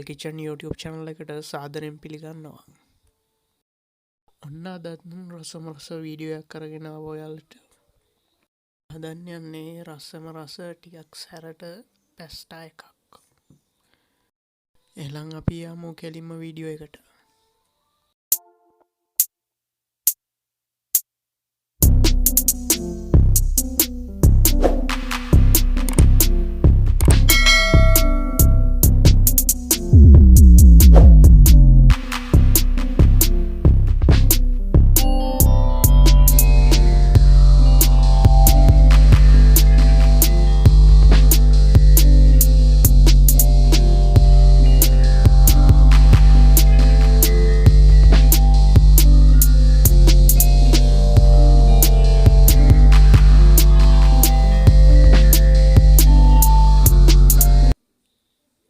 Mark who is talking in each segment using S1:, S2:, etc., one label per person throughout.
S1: Royal Kitchen YouTube channel එකට සාදරයෙන් පිළිගන්නවා. ඔන්න අදත් රසම රස වීඩියෝ එකක් කරගෙන ආවා ඔයාලට. හදන්න යන්නේ රසම රස ටිකක් සැරට පැස්ටා එකක්. එහෙනම් අපි යමු කෙලින්ම වීඩියෝ එකට.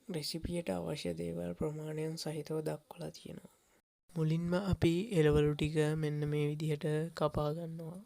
S1: රෙසිපියට අවශ්‍ය දේවල් ප්‍රමාණයන් සහිතව දක්වලා තියෙනවා. මුලින්ම අපි එළවලු ටික මෙන්න මේ විදිහට කපා ගන්නවා.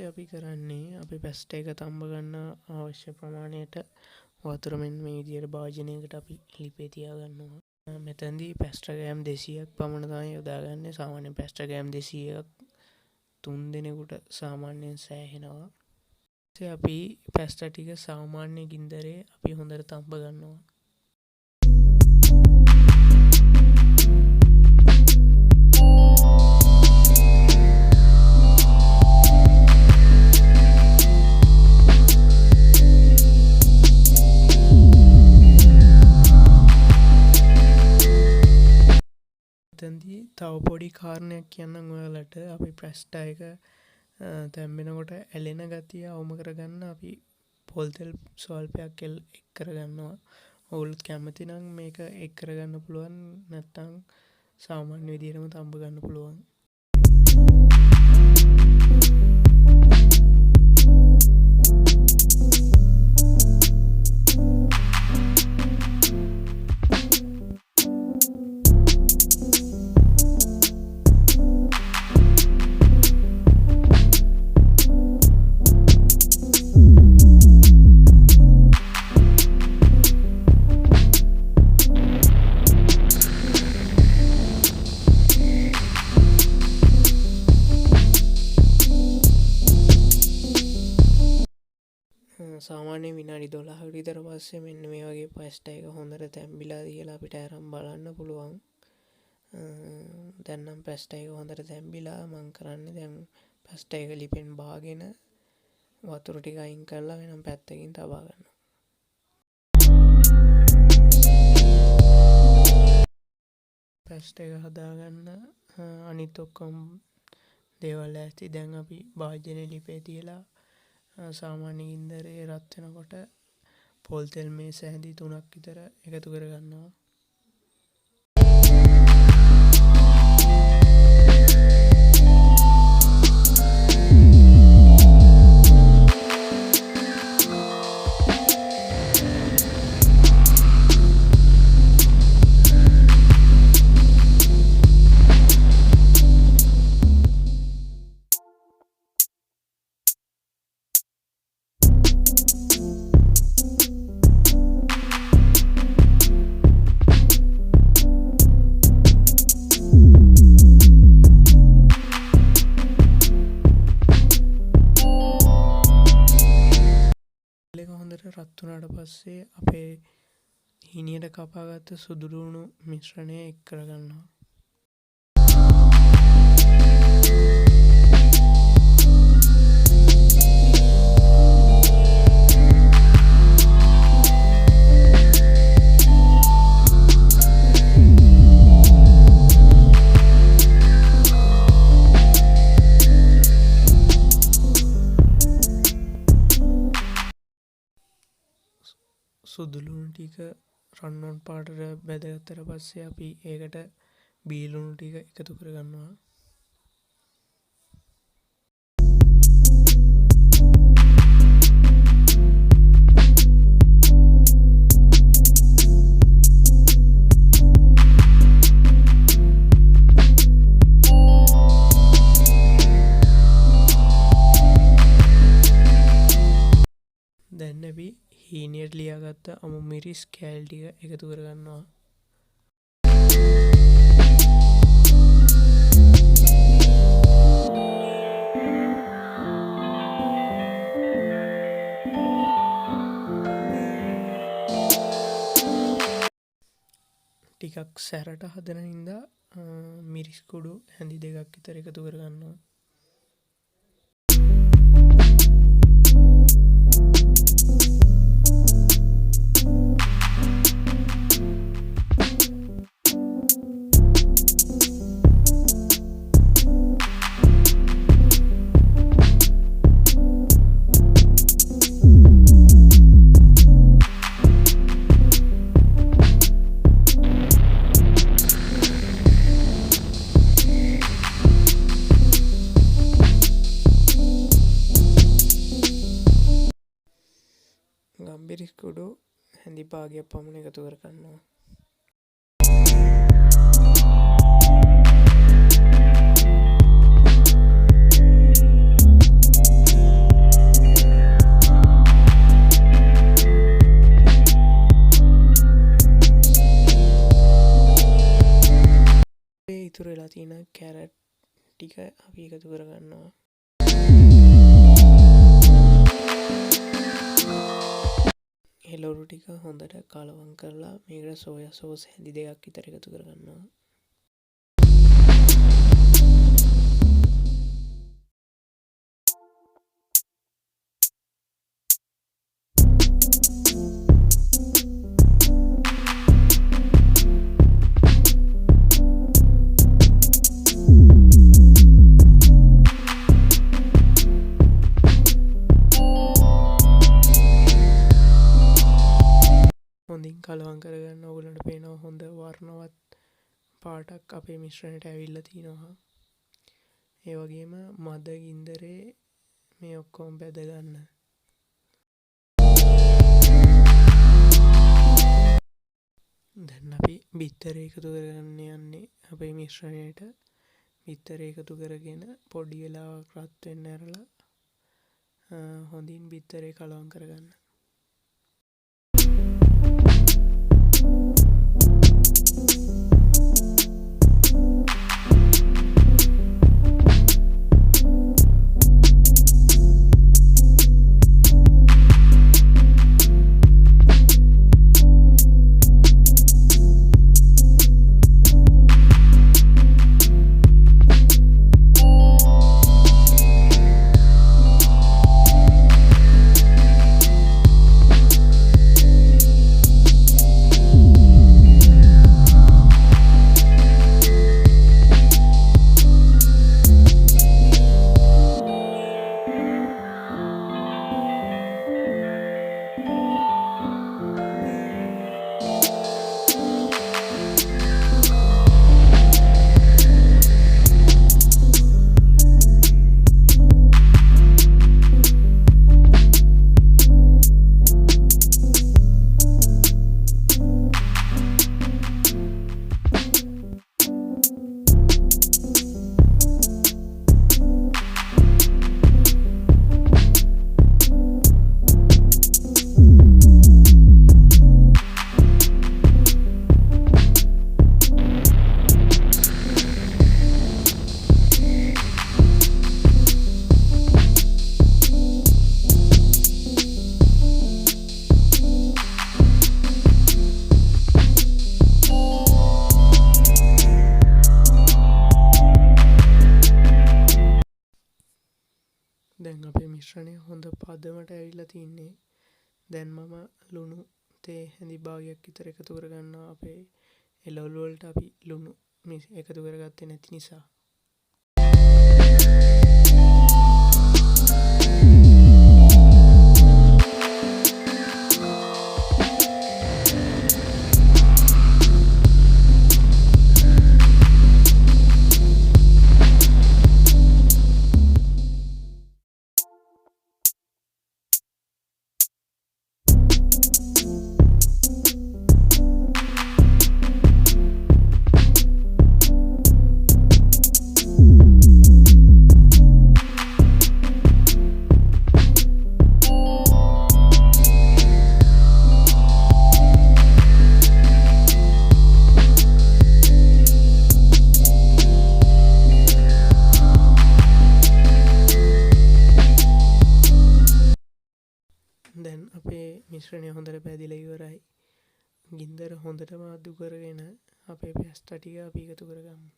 S1: අපි කරන්නේ අපි පැස්ටා එක තම්බ ගන්න අවශ්‍ය ප්‍රමාණයට වතුර මෙන්න මේ විදිහට භාජනයකට අපි ලිපේ තියා ගන්නවා. මෙතනදී පැස්ටා ග්‍රෑම් 200ක් පමණ තමයි යොදාගන්නේ. සාමාන්‍යයෙන් පැස්ටා ග්‍රෑම් 200ක් 3 දිනෙකට සාමාන්‍යයෙන් සෑහෙනවා. ඊට අපි පැස්ටා ටික සාමාන්‍ය ගින්දරේ අපි හොඳට තම්බ ගන්නවා. තව පොඩි කාරණයක් කියන්නම් ඔයාලට. අපි පැස්ටා එක තැම්බෙනකොට ඇලෙන ගතිය අවම කරගන්න අපි පොල් තෙල් ස්වල්පයක් එක් කරගන්නවා. ඔයගොල්ලෝ කැමති නම් මේක එක් කරගන්න පුළුවන්, නැත්නම් සාමාන්‍ය විදිහටම තම්බ ගන්න පුළුවන්. සාමාන්‍ය විනාඩි 12කට විතර පස්සේ මෙන්න මේ වගේ පැස්ටා එක හොඳට තැම්බිලා කියලා අපිට අරන් බලන්න පුළුවන්. දැන් නම් පැස්ටා එක හොඳට තැම්බිලා මම කරන්නේ දැන් පැස්ටා එක ලිපෙන් බාගෙන වතුර ටික අයින් කරලා වෙනම පැත්තකින් තබා ගන්නවා. පැස්ටා එක හදාගන්න අනිත් ඔක්කොම දේවල් ඇති. දැන් අපි භාජනයේ ලිපේ තියලා සාමාන්‍ය ගින්දරේ රත් වෙනකොට පොල් තෙල් මේ සැහැඳි 3ක් විතර එකතු කර ගන්නවා. රත් වුණාට පස්සේ අපේ හීනියට කපාගත්ත සුදුලුණු මිශ්‍රණය එක් කරගන්නවා. ටික රන්වන් පාටට බැදගත්තට පස්සේ අපි ඒකට බීලුණු ටික එකතු කරගන්නවා. දැන් අපි හීනියට ලියාගත්ත අමු මිරිස් කෑල් ටික එකතු කරගන්නවා. ටිකක් සැරට හදන හින්දා මිරිස් කුඩු හැඳි දෙකක් විතර එකතු කරගන්නවා. ගම්බිරිස් කුඩු හැඳි භාගයක් පමණ එකතු කරගන්නවා. ඉතුරු වෙලා තියෙන කැරට් ටික අපි එකතු කරගන්නවා. එළවලු ටික හොඳට කලවම් කරලා මේකට සෝයා සෝස් හැඳි දෙකක් විතර එකතු කරගන්නවා. හොඳින් කලවම් කරගන්න. ඔයගලන්ට පේනවා හොඳ වර්ණවත් පාටක් අපේ මිශ්‍රණයට ඇවිල්ලා තිනවා. ඒ වගේම මද ගින්දරේ මේ ඔක්කොම බෙද ගන්න. දැන් අපි බිත්තර එකතු කරගන්න යන්නේ අපේ මිශ්‍රණයට. බිත්තර එකතු කරගෙන පොඩි වෙලාවක් රත් වෙන්න ඇරලා හොඳින් බිත්තරේ කලවම් කරගන්න. දැන් අපේ මිශ්‍රණය හොඳ පදමට ඇවිල්ලා තින්නේ. දැන් මම ලුණු තේ හැඳි භාගයක් විතර එකතු කරගන්නවා. අපේ එළවලු වලට අපි ලුණු එකතු කරගත්තේ නැති නිසා. මිශ්‍රණය හොඳට පැදිලා ඉවරයි. ගින්දර හොඳටම අඩු කරගෙන අපේ පැස්ටා ටික අපි එකතු කරගමු.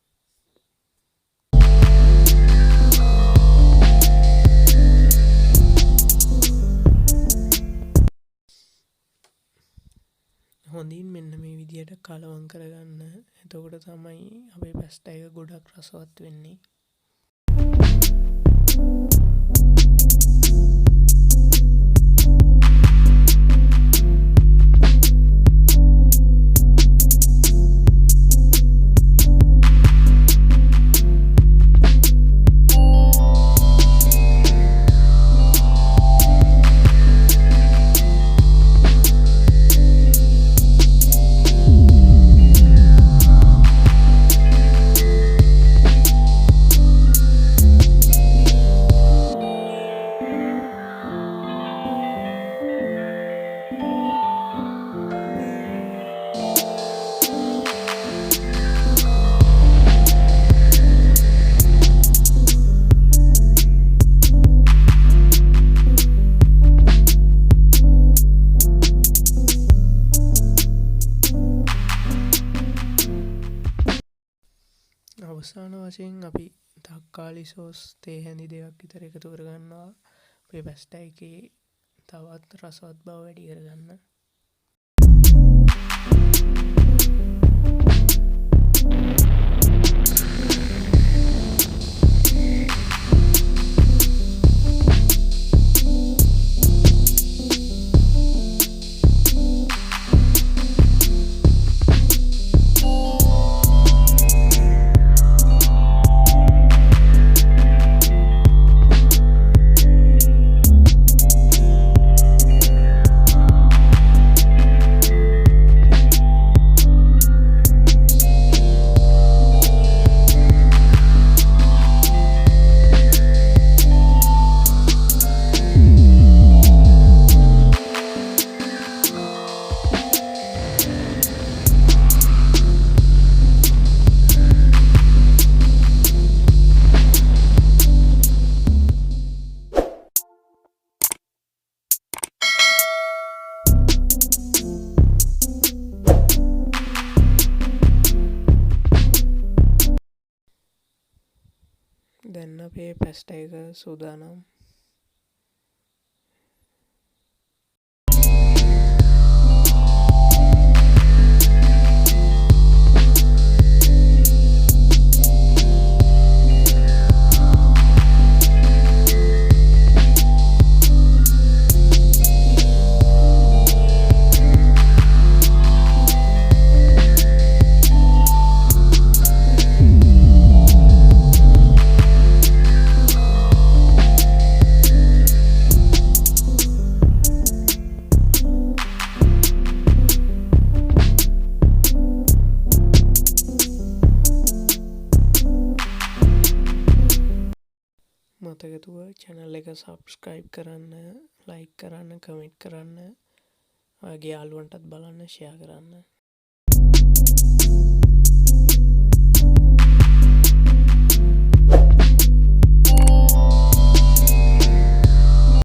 S1: හොඳින් මෙන්න මේ විදියට කලවම් කරගන්න. එතකොට තමයි අපේ පැස්ටා එක ගොඩක් රසවත් වෙන්නේ. අවසාන වශයෙන් අපි තක්කාලි සෝස් තේ හැඳි 2ක් විතර එකතු කරගන්නවා. අපේ පැස්ටා එකේ තවත් රසවත් බව වැඩි කරගන්න. දැන් අපේ පැස්ටා එක සූදානම්. මතකතුව channel එක subscribe කරන්න, like කරන්න, comment කරන්න, ඔයාගේ යාළුවන්ටත් බලන්න, share කරන්න.